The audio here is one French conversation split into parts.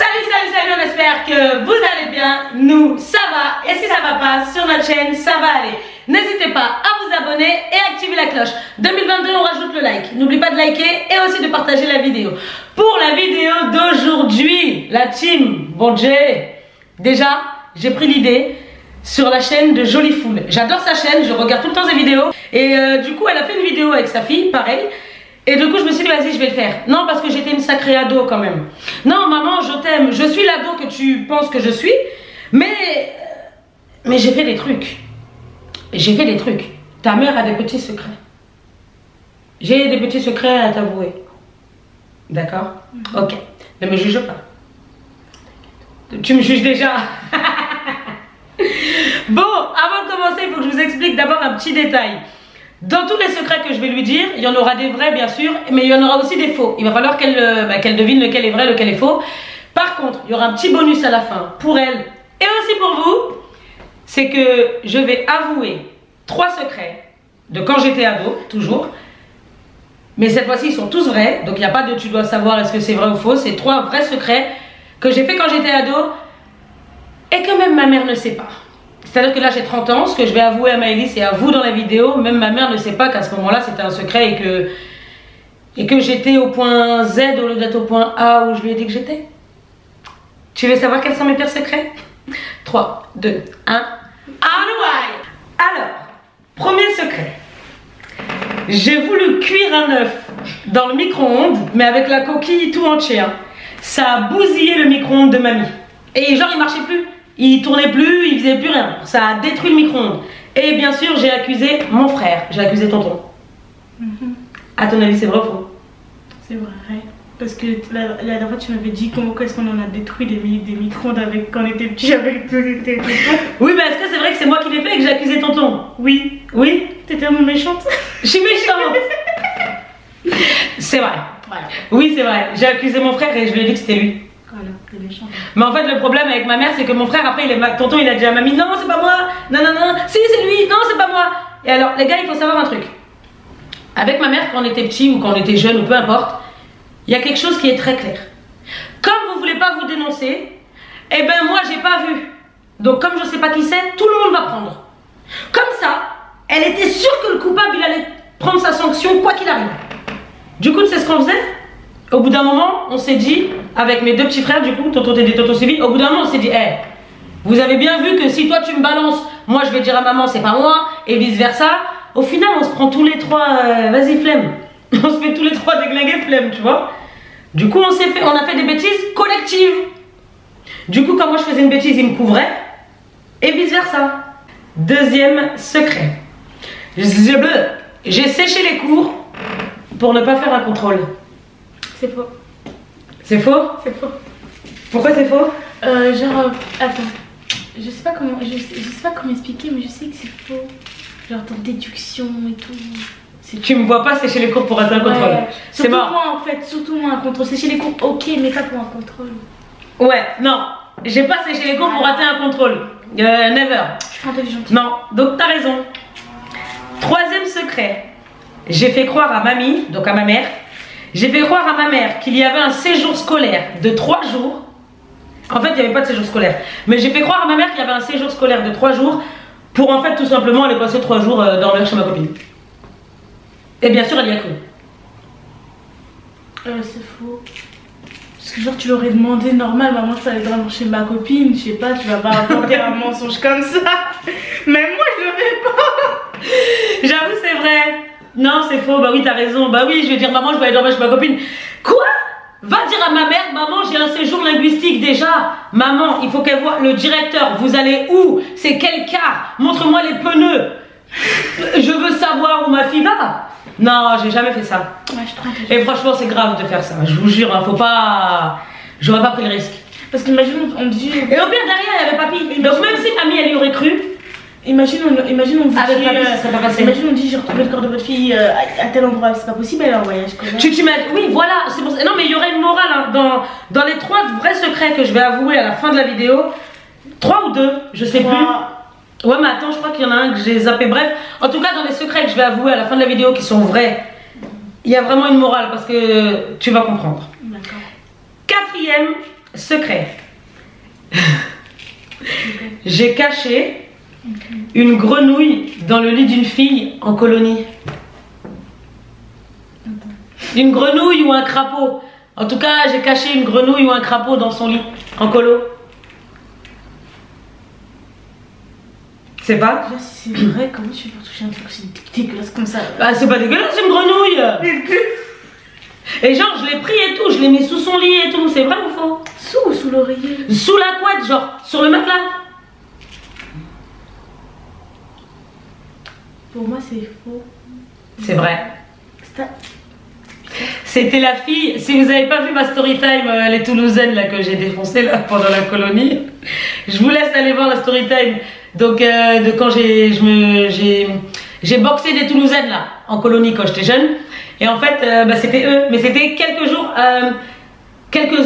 Salut, on espère que vous allez bien. Nous, ça va. Et si ça va pas, sur notre chaîne, ça va aller. N'hésitez pas à vous abonner et activer la cloche. 2022, on rajoute le like. N'oublie pas de liker et aussi de partager la vidéo. Pour la vidéo d'aujourd'hui, la team Bonjé, déjà, j'ai pris l'idée sur la chaîne de Jolie Foule. J'adore sa chaîne, je regarde tout le temps ses vidéos. Et du coup, elle a fait une vidéo avec sa fille, pareil. Et du coup, je me suis dit, vas-y, je vais le faire. Non, parce que j'étais une sacrée ado quand même. Non, maman, je t'aime. Je suis l'ado que tu penses que je suis. Mais j'ai fait des trucs. J'ai fait des trucs. Ta mère a des petits secrets. J'ai des petits secrets à t'avouer. D'accord? Ok. Ne me juge pas. Tu me juges déjà. Bon, avant de commencer, il faut que je vous explique d'abord un petit détail. Dans tous les secrets que je vais lui dire, il y en aura des vrais bien sûr, mais il y en aura aussi des faux. Il va falloir qu'elle devine lequel est vrai, lequel est faux. Par contre, il y aura un petit bonus à la fin pour elle et aussi pour vous. C'est que je vais avouer 3 secrets de quand j'étais ado, toujours. Mais cette fois-ci, ils sont tous vrais. Donc il n'y a pas de tu dois savoir est-ce que c'est vrai ou faux. C'est 3 vrais secrets que j'ai fait quand j'étais ado et que même ma mère ne sait pas. C'est-à-dire que là j'ai 30 ans, ce que je vais avouer à Maëlys et à vous dans la vidéo, même ma mère ne sait pas qu'à ce moment-là c'était un secret et que j'étais au point Z au lieu d'être au point A où je lui ai dit que j'étais. Tu veux savoir quels sont mes pires secrets? 3, 2, 1. Alors, premier secret. J'ai voulu cuire un œuf dans le micro-ondes, mais avec la coquille tout entière. Ça a bousillé le micro-ondes de mamie. Et genre il marchait plus. Il tournait plus, il faisait plus rien. Ça a détruit le micro-ondes. Et bien sûr, j'ai accusé mon frère. J'ai accusé tonton. À ton avis, c'est vrai ou faux? C'est vrai. Parce que la dernière fois, tu m'avais dit comment est-ce qu'on en a détruit des micro-ondes quand on était petits avec tes tontons. Oui, mais est-ce que c'est vrai que c'est moi qui l'ai fait et que j'ai accusé tonton? Oui. Oui? T'étais tellement méchante. Je suis méchante. C'est vrai. Voilà. Oui, c'est vrai. J'ai accusé mon frère et je lui ai dit que c'était lui. Voilà, t'es méchante. Mais en fait, le problème avec ma mère, c'est que mon frère, après, tonton, il a dit à mamie, non, c'est pas moi, non, non, non, si, c'est lui, non, c'est pas moi. Et alors, les gars, il faut savoir un truc. Avec ma mère, quand on était petit ou quand on était jeune ou peu importe, il y a quelque chose qui est très clair. Comme vous voulez pas vous dénoncer, eh ben moi, j'ai pas vu. Donc, comme je sais pas qui c'est, tout le monde va prendre. Comme ça, elle était sûre que le coupable, il allait prendre sa sanction, quoi qu'il arrive. Du coup, c'est ce qu'on faisait. Au bout d'un moment, on s'est dit, avec mes 2 petits frères, du coup, tonton et tonton civil, au bout d'un moment, on s'est dit, hey, vous avez bien vu que si toi tu me balances, moi je vais dire à maman, c'est pas moi, et vice versa. Au final, on se prend tous les 3, vas-y, flemme. On se fait tous les 3 déglinguer, flemme, tu vois. Du coup, on a fait des bêtises collectives. Du coup, quand moi je faisais une bêtise, il me couvrait, et vice versa. Deuxième secret. J'ai séché les cours pour ne pas faire un contrôle. C'est faux. C'est faux? C'est faux. Pourquoi c'est faux? Attends. Je sais pas comment expliquer, mais je sais que c'est faux. Genre dans déduction et tout. Tu me vois pas sécher les cours pour rater un contrôle. C'est mort. Surtout moi en fait, surtout moi un contrôle. Sécher les cours, ok, mais pas pour un contrôle. Ouais, non. J'ai pas séché les cours pour rater un contrôle. Never. Je suis intelligente. Non, donc t'as raison. Troisième secret. J'ai fait croire à mamie, donc à ma mère. J'ai fait croire à ma mère qu'il y avait un séjour scolaire de 3 jours. En fait, il n'y avait pas de séjour scolaire. Mais j'ai fait croire à ma mère qu'il y avait un séjour scolaire de 3 jours pour en fait tout simplement aller passer 3 jours dormir chez ma copine. Et bien sûr, elle y a cru. C'est faux. Parce que genre tu l'aurais demandé normal, maman je peux aller dormir chez ma copine, je sais pas, tu vas pas inventer un mensonge comme ça. Même moi je le fais pas. J'avoue, c'est vrai. Non, c'est faux. Bah oui, t'as raison. Bah oui, je vais dire maman, je vais aller dormir chez ma copine. Quoi? Va dire à ma mère, maman, j'ai un séjour linguistique déjà. Maman, il faut qu'elle voie le directeur. Vous allez où? C'est quel car? Montre-moi les pneus. Je veux savoir où ma fille va. Non, j'ai jamais fait ça. Ouais, je trouve. Et franchement, c'est grave de faire ça. Je vous jure, hein, faut pas. J'aurais pas pris le risque. Parce qu'imagine, on dit. Et au pire, derrière, il y avait papy. Donc même si mamie, elle y aurait cru. Imagine on dit. Avec papy, ça serait pas passé. Imagine on dit j'ai retrouvé le corps de votre fille à tel endroit. C'est pas possible, elle est en voyage scolaire. Tu m'as. Oui, voilà. C'est pour ça. Non, mais il y aurait une morale hein, dans les 3 vrais secrets que je vais avouer à la fin de la vidéo. 3 ou 2, je sais plus. Ouais, mais attends, je crois qu'il y en a un que j'ai zappé. Bref, en tout cas, dans les secrets que je vais avouer à la fin de la vidéo qui sont vrais, il y a vraiment une morale parce que tu vas comprendre. D'accord. 4e secret. J'ai caché une grenouille dans le lit d'une fille en colonie. Une grenouille ou un crapaud. En tout cas, j'ai caché une grenouille ou un crapaud dans son lit en colo. C'est pas? Déjà, si c'est vrai, comment tu peux toucher un truc aussi dégueulasse comme ça? Bah, c'est pas dégueulasse, c'est une grenouille. Et genre, je l'ai pris et tout, je l'ai mis sous son lit et tout. C'est vrai ou faux? Sous l'oreiller? Sous la couette, genre, sur le matelas. Pour moi, c'est faux. C'est vrai. C'était la fille, si vous n'avez pas vu ma story time, les Toulousaines là, que j'ai défoncé là, pendant la colonie, je vous laisse aller voir la story time. Donc, de quand j'ai boxé des Toulousaines là, en colonie quand j'étais jeune. Et en fait, bah, c'était eux, mais c'était quelques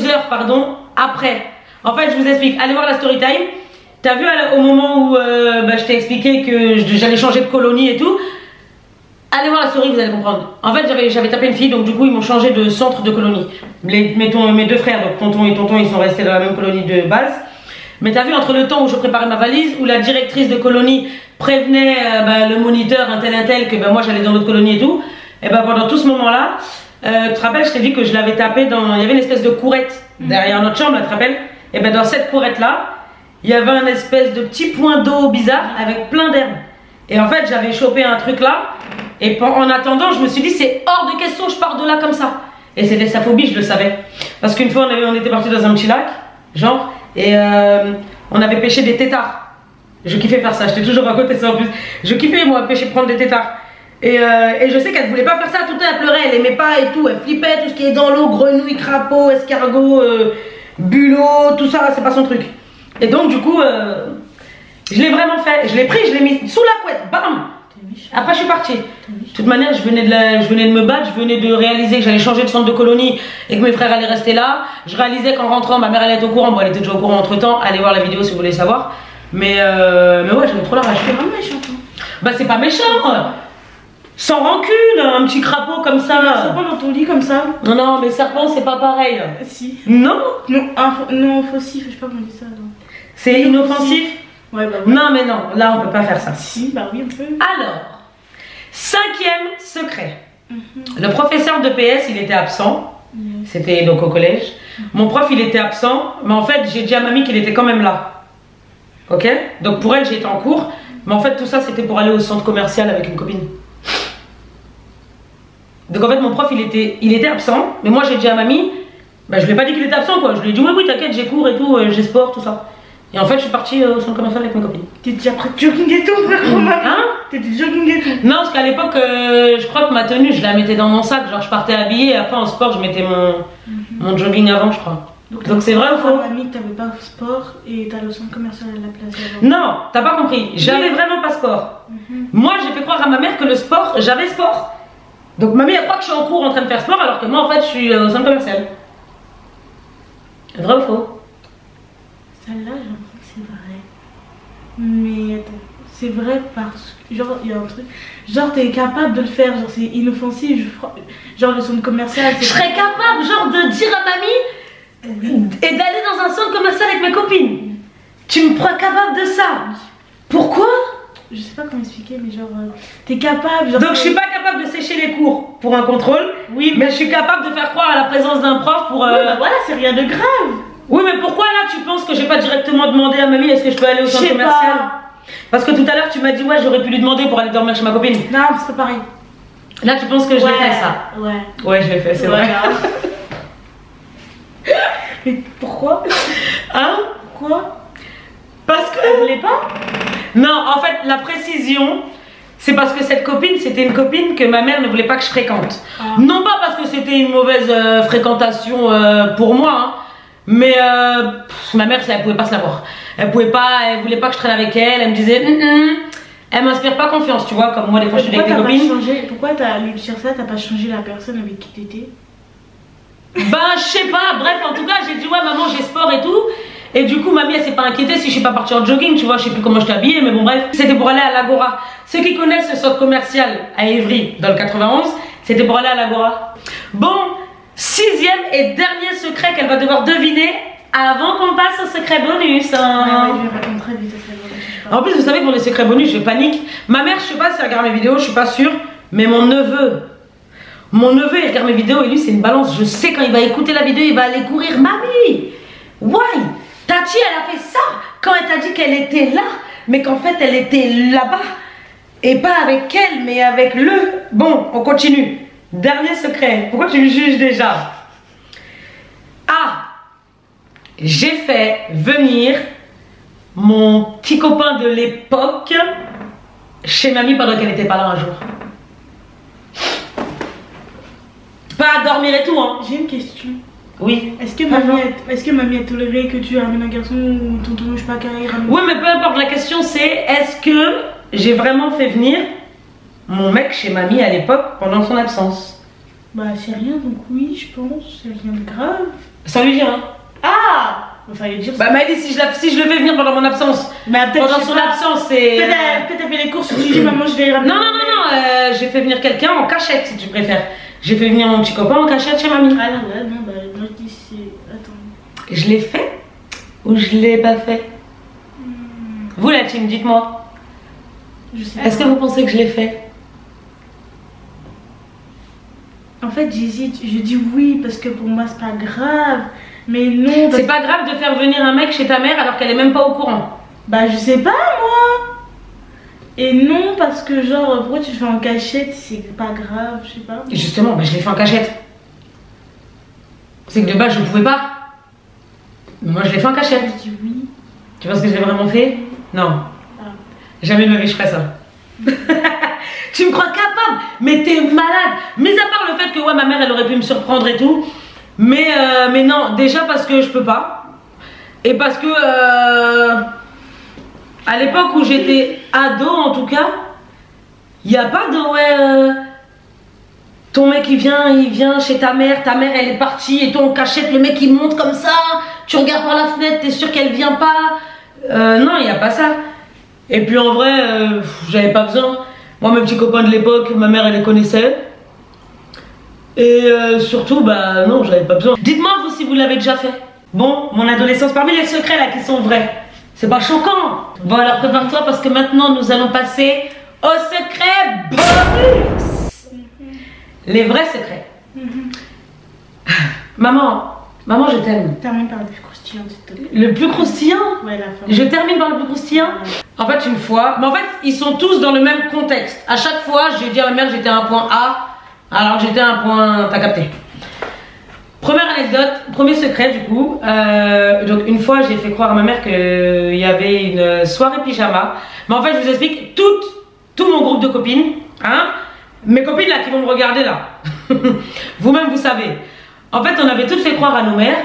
heures, pardon, après. En fait, je vous explique, allez voir la story time. T'as vu au moment où bah, je t'ai expliqué que j'allais changer de colonie et tout. Allez voir la story, vous allez comprendre. En fait, j'avais tapé une fille, donc du coup, ils m'ont changé de centre de colonie. Mes deux frères, donc tonton et tonton, ils sont restés dans la même colonie de base. Mais t'as vu, entre le temps où je préparais ma valise, où la directrice de colonie prévenait bah, le moniteur, un tel, que bah, moi j'allais dans l'autre colonie et tout, et bah, pendant tout ce moment-là, tu te rappelles, je t'ai dit que je l'avais tapé dans. Il y avait une espèce de courette derrière notre chambre, là, tu te rappelles? Et bah, dans cette courette-là, il y avait un espèce de petit point d'eau bizarre avec plein d'herbes. Et en fait, j'avais chopé un truc là. Et en attendant, je me suis dit, c'est hors de question, je pars de là comme ça. Et c'était sa phobie, je le savais. Parce qu'une fois, on était parti dans un petit lac, genre, et on avait pêché des têtards. Je kiffais faire ça, j'étais toujours à côté de ça en plus. Je kiffais, moi, pêcher, prendre des têtards. Et je sais qu'elle voulait pas faire ça, tout le temps, elle pleurait, elle aimait pas et tout. Elle flippait, tout ce qui est dans l'eau, grenouilles, crapauds, escargots, bulots, tout ça, c'est pas son truc. Et donc, du coup, je l'ai vraiment fait. Je l'ai pris, je l'ai mis sous la couette, bam! Après, je suis partie. De toute manière, je venais de me battre, je venais de réaliser que j'allais changer de centre de colonie et que mes frères allaient rester là. Je réalisais qu'en rentrant, ma mère elle était au courant. Bon, elle était déjà au courant entre temps. Allez voir la vidéo si vous voulez savoir. Mais ouais, j'avais trop la rage. C'est vraiment méchant. Bah, c'est pas méchant. Sans rancune, un petit crapaud comme ça. Un serpent dans ton lit comme ça? Non, non, mais serpent, c'est pas pareil. Si. Non? Non, offensif, je sais pas comment on dit ça. C'est inoffensif? Ouais, bah ouais. Non, mais non, là on peut pas faire ça. Si, bah oui, on peut. Alors, 5e secret. Le professeur de PS, il était absent. C'était donc au collège. Mon prof, il était absent. Mais en fait, j'ai dit à mamie qu'il était quand même là. Ok? Donc pour elle, j'étais en cours. Mais en fait, tout ça, c'était pour aller au centre commercial avec une copine. Donc en fait, mon prof, il était absent. Mais moi, j'ai dit à mamie, bah, je lui ai pas dit qu'il était absent, quoi. Je lui ai dit, oui, oui, t'inquiète, j'ai cours et tout, j'ai sport, tout ça. Et en fait, je suis partie au centre commercial avec mes copines. T'es déjà prêt de jogging et tout, frère? Hein? T'étais de jogging et tout? Non, parce qu'à l'époque, je crois que ma tenue, je la mettais dans mon sac. Genre, je partais habillée et après en sport, je mettais mon jogging avant, je crois. Donc c'est vrai ou faux? Mamie, que t'avais pas sport et t'allais au centre commercial à la place avant. Non, t'as pas compris. J'avais vraiment pas sport. Moi, j'ai fait croire à ma mère que le sport, j'avais sport. Donc mamie, elle croit que je suis en cours en train de faire sport alors que moi, en fait, je suis au centre commercial. Vrai ou faux? Celle-là, j'ai l'impression que c'est vrai. Mais attends, c'est vrai parce que, genre, il y a un truc. Genre, t'es capable de le faire, genre, c'est inoffensif. Genre, le centre commercial. Je serais capable, genre, de dire à mamie et d'aller dans un centre commercial avec mes copines. Tu me crois capable de ça? Pourquoi? Je sais pas comment expliquer, mais genre, t'es capable. Genre, donc, je suis pas capable de sécher les cours pour un contrôle. Oui, mais je suis capable de faire croire à la présence d'un prof pour. Oui, bah voilà, c'est rien de grave. Oui, mais pourquoi là tu penses que j'ai pas directement demandé à mamie est-ce que je peux aller au centre commercial? Parce que tout à l'heure tu m'as dit ouais, j'aurais pu lui demander pour aller dormir chez ma copine. Non, c'est pas pareil. Là tu penses que je l'ai fait ça? Ouais. Ouais, je l'ai fait, c'est vrai. Mais pourquoi? Hein? Pourquoi? Parce que. Elle voulait pas? Non, en fait, la précision, c'est parce que cette copine, c'était une copine que ma mère ne voulait pas que je fréquente. Non pas parce que c'était une mauvaise fréquentation pour moi, hein. Mais ma mère, elle pouvait pas se l'avoir. Elle voulait pas que je traîne avec elle. Elle me disait, elle m'inspire pas confiance, tu vois, comme moi des fois je suis avec des copines. Pourquoi t'as lu sur ça, t'as pas changé la personne avec qui t'étais? Ben je sais pas, bref, en tout cas j'ai dit ouais maman j'ai sport et tout. Et du coup mamie elle s'est pas inquiétée si je suis pas partie en jogging, tu vois, je sais plus comment je t'habillais, mais bon bref, c'était pour aller à l'Agora. Ceux qui connaissent ce centre commercial à Évry dans le 91, c'était pour aller à l'Agora. Bon, 6e et dernier secret qu'elle va devoir deviner, avant qu'on passe au secret bonus. Hein. Ouais, je vais répondre très vite au secret bonus. En plus, vous savez que pour les secrets bonus, je panique. Ma mère, je sais pas si elle regarde mes vidéos, je suis pas sûre. Mais mon neveu, il regarde mes vidéos et lui, c'est une balance. Je sais quand il va écouter la vidéo, il va aller courir. Mamie, why? Tati, elle a fait ça quand elle t'a dit qu'elle était là, mais qu'en fait, elle était là-bas. Et pas avec elle, mais avec le. Bon, on continue. Dernier secret. Pourquoi tu me juges déjà? Ah, j'ai fait venir mon petit copain de l'époque chez mamie pendant qu'elle n'était pas là un jour. Pas à dormir et tout, hein. J'ai une question. Oui. Est-ce que mamie a toléré que tu ramènes un garçon ou tonton, je sais pas, carré ramène... Oui, mais peu importe, la question c'est est-ce que j'ai vraiment fait venir mon mec chez mamie à l'époque pendant son absence? Bah, c'est rien, donc oui, je pense. C'est rien de grave. Sans lui dire, hein. Ah! Enfin, il dire. Bah, Maëlys, si je le fais venir pendant mon absence, pendant son absence, c'est. Peut-être t'as fait les courses, tu dis maman, je vais ramener. Non, j'ai fait venir quelqu'un en cachette si tu préfères. J'ai fait venir mon petit copain en cachette chez mamie. Ah non, bah, moi je dis c'est. Attends. Je l'ai fait ou je l'ai pas fait? Vous la team, dites-moi. Je sais. Est-ce que vous pensez que je l'ai fait? En fait, j'hésite. Je dis oui parce que pour moi c'est pas grave. Mais non. C'est pas grave de faire venir un mec chez ta mère alors qu'elle est même pas au courant. Bah, je sais pas moi. Et non, parce que genre, pourquoi tu le fais en cachette? C'est pas grave, je sais pas. Et justement, bah, je l'ai fait en cachette. C'est que de base, je pouvais pas. Mais moi, je l'ai fait en cachette. Je dis oui. Tu vois ce que j'ai vraiment fait? Non. Ah. Jamais de ma vie, je ferais ça. Tu me crois capable? Mais t'es malade. Mis à part le fait que ouais, ma mère, elle aurait pu me surprendre et tout. Mais non, déjà parce que je peux pas. Et parce que à l'époque où j'étais ado en tout cas, il n'y a pas de ouais ton mec il vient chez ta mère elle est partie et toi on cachette, le mec il monte comme ça, tu regardes par la fenêtre, t'es sûr qu'elle vient pas. Non, il n'y a pas ça. Et puis en vrai, j'avais pas besoin. Moi mes petits copains de l'époque, ma mère elle les connaissait. Et surtout, bah non, j'avais pas besoin. Dites-moi vous si vous l'avez déjà fait. Bon, mon adolescence, parmi les secrets là qui sont vrais, c'est pas choquant. Bon alors prépare-toi parce que maintenant nous allons passer au secret bonus. Les vrais secrets. Maman, je t'aime. Termine par le plus croustillant, s'il te plaît. Le plus croustillant? Ouais, la fin. Je termine par le plus croustillant. En fait, une fois, mais en fait, ils sont tous dans le même contexte. À chaque fois, je dis à ma mère que j'étais à un point A, alors que j'étais à un point, t'as capté. Première anecdote, premier secret du coup. Donc une fois, j'ai fait croire à ma mère qu'il y avait une soirée pyjama. Mais en fait, je vous explique tout mon groupe de copines, hein, mes copines là qui vont me regarder là. Vous-même, vous savez. En fait, on avait toutes fait croire à nos mères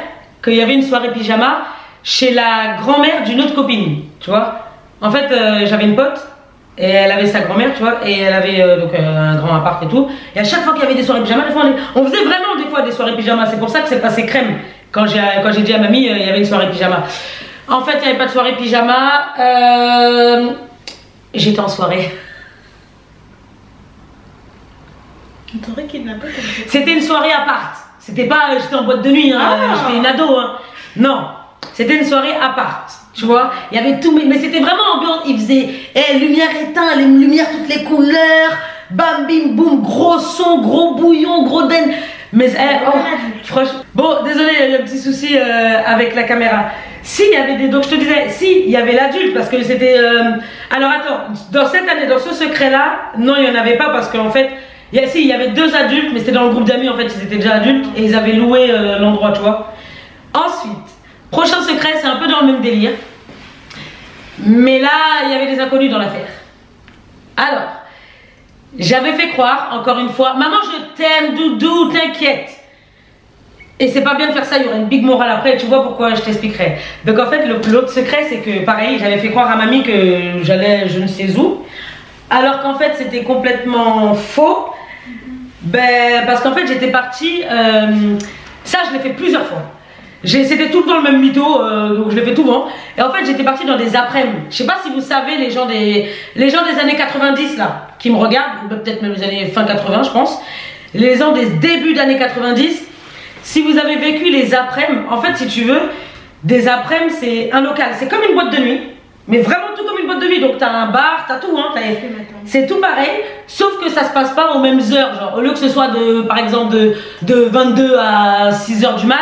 qu'il y avait une soirée pyjama chez la grand-mère d'une autre copine, tu vois. En fait, j'avais une pote et elle avait sa grand-mère, tu vois, et elle avait donc un grand appart et tout. Et à chaque fois qu'il y avait des soirées pyjama, des fois, on faisait vraiment des fois des soirées pyjama. C'est pour ça que c'est passé crème quand j'ai dit à mamie il y avait une soirée pyjama. En fait, il n'y avait pas de soirée pyjama. J'étais en soirée. On t'aurait kidnappé comme ça. C'était une soirée à part. C'était pas j'étais en boîte de nuit, hein, j'étais une ado. Hein. Non, c'était une soirée à part. Tu vois, il y avait tout, mais c'était vraiment ambiance. Il faisait lumière éteinte, les lumières, toutes les couleurs, bam, bim, boum, gros son, gros bouillon, gros den. Mais franchement, bon, désolé, il y a eu un petit souci avec la caméra. Si, il y avait des. Donc je te disais, si, il y avait l'adulte parce que c'était. Alors attends, dans cette année, dans ce secret-là, non, il n'y en avait pas parce qu'en fait. Il y avait deux adultes, mais c'était dans le groupe d'amis, en fait, ils étaient déjà adultes et ils avaient loué l'endroit, tu vois. Ensuite, prochain secret, c'est un peu dans le même délire. Mais là, il y avait des inconnus dans l'affaire. Alors, j'avais fait croire, encore une fois, maman, je t'aime, doudou, t'inquiète. Et c'est pas bien de faire ça, il y aura une big morale après, tu vois pourquoi, je t'expliquerai. Donc en fait, l'autre secret, c'est que pareil, j'avais fait croire à mamie que j'allais je ne sais où. Alors qu'en fait, c'était complètement faux. Ben, parce qu'en fait, j'étais partie. Ça, je l'ai fait plusieurs fois. C'était tout le temps le même mytho, donc je l'ai fait souvent. Et en fait, j'étais partie dans des après-midi. Je sais pas si vous savez, les gens des années 90 là, qui me regardent, peut-être même les années fin 80, je pense. Les gens des débuts d'années 90. Si vous avez vécu les après-midi, en fait, si tu veux, des après-midi, c'est un local. C'est comme une boîte de nuit, mais vraiment tout comme une boîte de nuit. Donc, tu as un bar, tu as tout. Hein, c'est tout pareil, sauf que ça se passe pas aux mêmes heures. Genre, au lieu que ce soit, par exemple, de 22 à 6h du mat',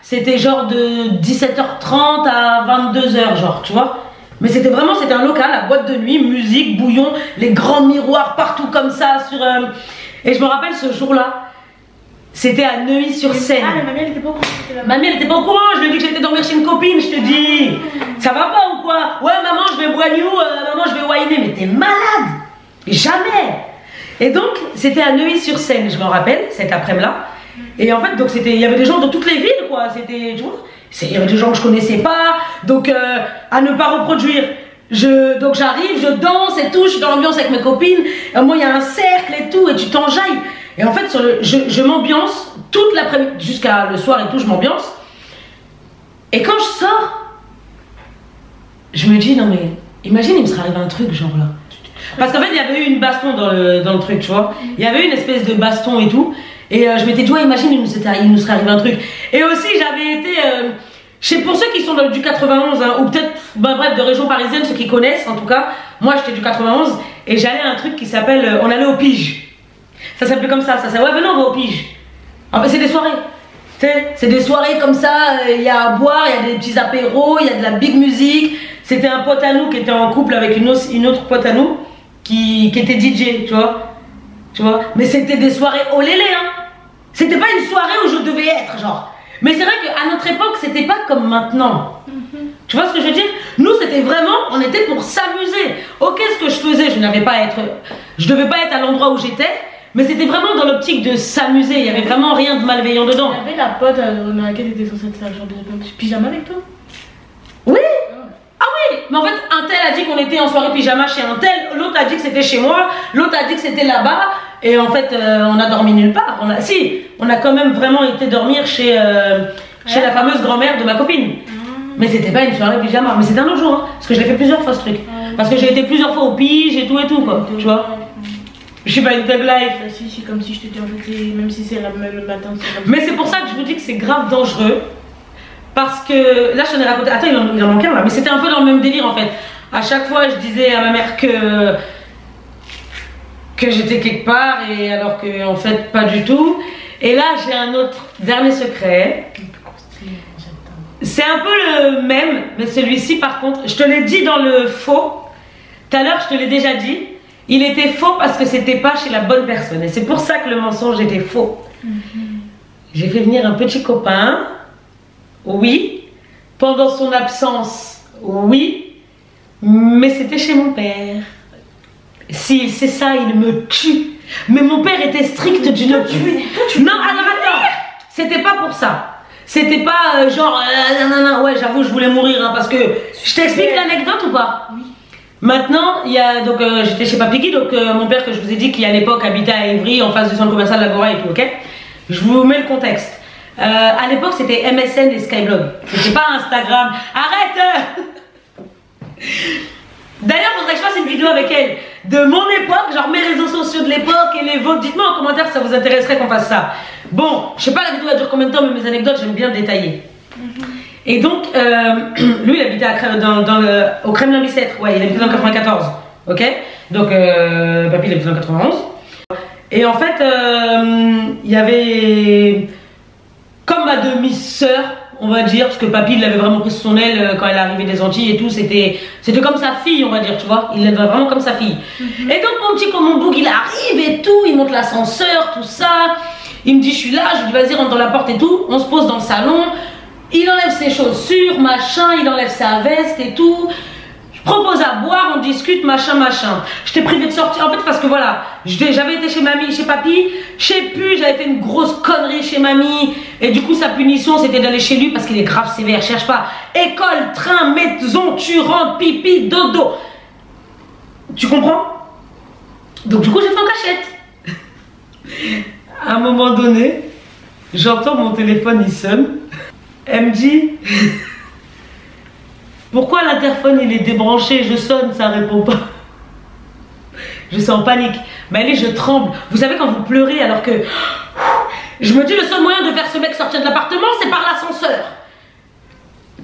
c'était genre de 17h30 à 22h, genre, tu vois. Mais c'était un local, la boîte de nuit, musique, bouillon, les grands miroirs partout comme ça. Et je me rappelle ce jour-là, c'était à Neuilly-sur-Seine. Ah, mais mamie, elle était pas au courant. Mamie, elle était pas au courant, je lui ai dit que j'étais dormir chez une copine, je te dis. Ça va pas ou quoi? Ouais, maman, je vais Boignou, maman, je vais Wainé. Mais t'es malade! Jamais! Et donc, c'était à Neuilly-sur-Seine, je m'en rappelle, cet après-midi-là. Et en fait, donc il y avait des gens de toutes les villes, quoi. C'était, tu vois, il y avait des gens que je connaissais pas. Donc, à ne pas reproduire. Donc, j'arrive, je danse et tout, je suis dans l'ambiance avec mes copines. Et moi, il y a un cercle et tout, et tu t'enjailles. Et en fait, je m'ambiance toute l'après-midi, jusqu'à le soir et tout, je m'ambiance. Et quand je sors, je me dis, non mais, imagine, il me serait arrivé un truc, genre là. Parce qu'en fait, il y avait eu une baston dans le truc, tu vois. Il y avait eu une espèce de baston et tout. Et je m'étais dit, ouais, imagine, il nous serait arrivé un truc. Et aussi, j'avais été, pour ceux qui sont du 91, hein, ou peut-être, bref, de région parisienne, ceux qui connaissent, en tout cas, moi j'étais du 91, et j'allais à un truc qui s'appelle, on allait au Pige. Ça s'appelait comme ça s'appelait, ouais, venez, on va au Pige. En fait, c'est des soirées. C'est des soirées comme ça, il y a à boire, il y a des petits apéros, il y a de la big musique. C'était un pote à nous qui était en couple avec une autre pote à nous qui était DJ, tu vois. Mais c'était des soirées au lélé, hein. C'était pas une soirée où je devais être, genre. Mais c'est vrai qu'à notre époque, c'était pas comme maintenant. Tu vois ce que je veux dire? Nous, c'était vraiment, on était pour s'amuser. Ok, ce que je faisais, je devais pas être à l'endroit où j'étais, mais c'était vraiment dans l'optique de s'amuser. Il y avait vraiment rien de malveillant dedans. Il y avait la pote dans laquelle tu étais censée faire genre de pyjama avec toi? Oui. Ah oui, mais en fait, un tel a dit qu'on était en soirée pyjama chez un tel, l'autre a dit que c'était chez moi, l'autre a dit que c'était là-bas, et en fait, on a dormi nulle part. On a quand même vraiment été dormir chez la fameuse grand-mère de ma copine. Mais c'était pas une soirée pyjama, mais c'était un autre jour, hein, parce que je l'ai fait plusieurs fois ce truc. Parce que j'ai été plusieurs fois au Pige et tout, quoi, tu vois. Je suis pas une thug life. Si, comme si je te dis en fait, même si c'est le matin. Mais c'est pour ça que je vous dis que c'est grave dangereux. Parce que, là je t'en ai raconté, attends, il en manque un là, mais c'était un peu dans le même délire en fait. À chaque fois je disais à ma mère que j'étais quelque part, et alors que en fait pas du tout. Et là j'ai un autre dernier secret. C'est un peu le même, mais celui-ci par contre, je te l'ai dit dans le faux. Tout à l'heure je te l'ai déjà dit. Il était faux parce que c'était pas chez la bonne personne. Et c'est pour ça que le mensonge était faux. J'ai fait venir un petit copain. Oui. Pendant son absence, oui. Mais c'était chez mon père. S'il sait ça, il me tue. Mais mon père était strict d'une... Non, alors attends. C'était pas pour ça. C'était pas genre... non, ouais, j'avoue, je voulais mourir. Hein, parce que... Je t'explique l'anecdote ou pas? Oui. Maintenant, il y a... Donc, j'étais chez Papy Guy. Donc, mon père, que je vous ai dit, qui à l'époque habitait à Évry, en face du centre commercial de l'Agora et tout, ok? Je vous mets le contexte. À l'époque, c'était MSN et Skyblog. C'était pas Instagram. Arrête! D'ailleurs, faudrait que je fasse une vidéo avec elle de mon époque, genre mes réseaux sociaux de l'époque et les vôtres. Dites-moi en commentaire si ça vous intéresserait qu'on fasse ça. Bon, je sais pas la vidéo va durer combien de temps, mais mes anecdotes, j'aime bien détailler. Et donc, lui, il habitait au Kremlin-Bicêtre. Ouais, il habitait dans le 94. Ok? Donc, papy, il habitait dans le 91. Et en fait, il y avait comme ma demi-sœur, on va dire, parce que papy il l'avait vraiment pris sous son aile quand elle est arrivée des Antilles et tout, c'était comme sa fille, on va dire, tu vois, il l'avait vraiment comme sa fille. Et donc mon petit comme mon bouc, il arrive et tout, il monte l'ascenseur, tout ça, il me dit je suis là, je lui dis vas-y rentre dans la porte et tout, on se pose dans le salon, il enlève ses chaussures, machin, il enlève sa veste et tout. Je propose à boire, on discute, machin. Je t'ai privé de sortir, en fait, parce que voilà, j'avais été chez mamie, chez papy, je sais plus, j'avais fait une grosse connerie chez mamie, et du coup, sa punition, c'était d'aller chez lui, parce qu'il est grave sévère, cherche pas. École, train, maison, tu rentres, pipi, dodo. Tu comprends? Donc, du coup, j'ai fait en cachette. À un moment donné, j'entends mon téléphone, il sonne. Elle me dit... Pourquoi l'interphone il est débranché, je sonne, ça répond pas. Je suis en panique. Mais allez, je tremble. Vous savez quand vous pleurez alors que... Je me dis le seul moyen de faire ce mec sortir de l'appartement, c'est par l'ascenseur.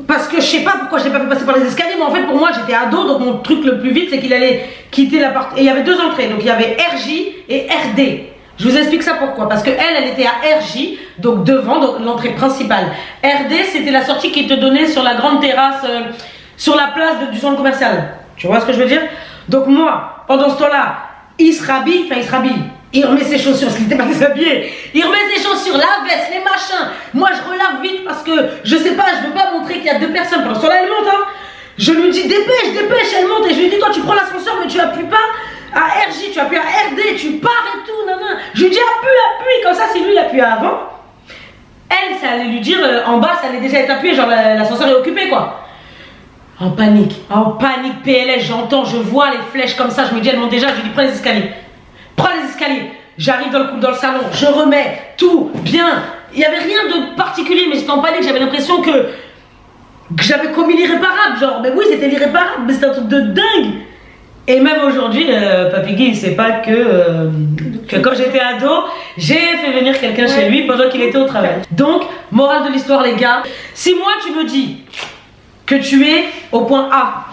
parce que je sais pas pourquoi je l'ai pas fait passer par les escaliers, mais en fait pour moi j'étais ado, donc mon truc le plus vite c'est qu'il allait quitter la porte. Et il y avait deux entrées, donc il y avait RJ et RD. Je vous explique ça pourquoi, parce que elle était à RJ, donc devant, donc l'entrée principale. RD c'était la sortie qui te donnait sur la grande terrasse, sur la place du centre commercial. Tu vois ce que je veux dire? Donc moi, pendant ce temps-là, il se rhabille, il remet ses chaussures, parce qu'il n'était pas déshabillé. Il remet ses chaussures, la veste, les machins. Moi, je relave vite parce que, je sais pas, je veux pas montrer qu'il y a deux personnes. Pendant ce temps-là, elle monte, hein. Je lui dis, dépêche, elle monte. Et je lui dis, toi, tu prends l'ascenseur, mais tu appuies pas à RJ, tu appuies à RD, tu pars et tout, nan. Je lui dis, appuie. Comme ça, si lui, il appuie avant, elle, ça allait lui dire, en bas, ça allait déjà être appuyé, genre l'ascenseur est occupé, quoi. En panique, PLS, j'entends, je vois les flèches comme ça, je me dis, elle monte déjà, je lui dis, prends les escaliers. J'arrive dans le salon, je remets tout bien. Il n'y avait rien de particulier, mais j'étais en panique, j'avais l'impression que j'avais commis l'irréparable. Genre, mais oui, c'était l'irréparable, mais c'était un truc de dingue. Et même aujourd'hui, Papy Guy, il sait pas que quand j'étais ado, j'ai fait venir quelqu'un chez lui pendant qu'il était au travail. Donc, morale de l'histoire, les gars, si moi tu me dis que tu es au point A,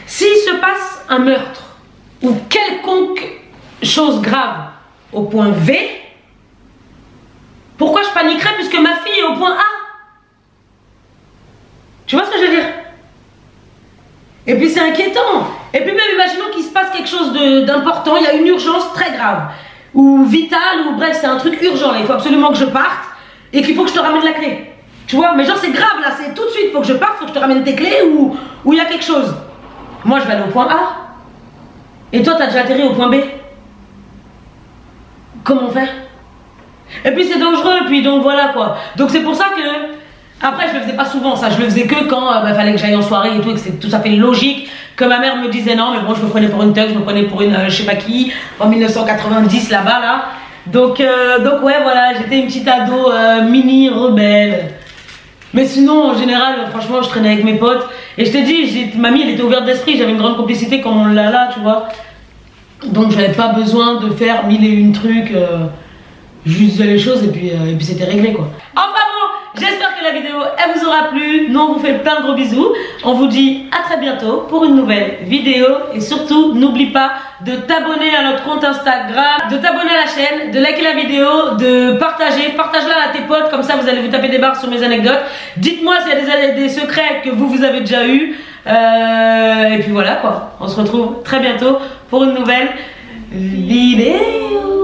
s'il se passe un meurtre ou quelconque chose grave au point V, pourquoi je paniquerais puisque ma fille est au point A? Tu vois ce que je veux dire? Et puis c'est inquiétant. Et puis même imaginons qu'il se passe quelque chose d'important, il y a une urgence très grave ou vitale, ou bref c'est un truc urgent là, il faut absolument que je parte et qu'il faut que je te ramène la clé. Tu vois, mais genre c'est grave là, c'est tout de suite, il faut que je parte, il faut que je te ramène tes clés ou il y a quelque chose. Moi je vais aller au point A et toi t'as déjà atterri au point B. Comment faire? Et puis c'est dangereux, et puis donc voilà quoi. Donc c'est pour ça que, après je le faisais pas souvent ça, je le faisais que quand fallait que j'aille en soirée et tout, et que c'était tout à fait logique, que ma mère me disait non, mais bon je me prenais pour une thug, je me prenais pour une je sais pas qui, en 1990 là-bas là. Donc ouais voilà, j'étais une petite ado mini rebelle. Mais sinon en général, franchement je traînais avec mes potes, et je t'ai dit, mamie elle était ouverte d'esprit, j'avais une grande complicité comme on l'a là, tu vois. Donc j'avais pas besoin de faire mille et une trucs, juste disais les choses et puis c'était réglé quoi. Enfin bon, j'espère que la vidéo elle vous aura plu. Nous on vous fait plein de gros bisous. On vous dit à très bientôt pour une nouvelle vidéo. Et surtout n'oublie pas de t'abonner à notre compte Instagram, de t'abonner à la chaîne, de liker la vidéo, de partage-la à tes potes, comme ça vous allez vous taper des barres sur mes anecdotes. Dites-moi s'il y a des secrets que vous avez déjà eu. Et puis voilà quoi, on se retrouve très bientôt pour une nouvelle vidéo.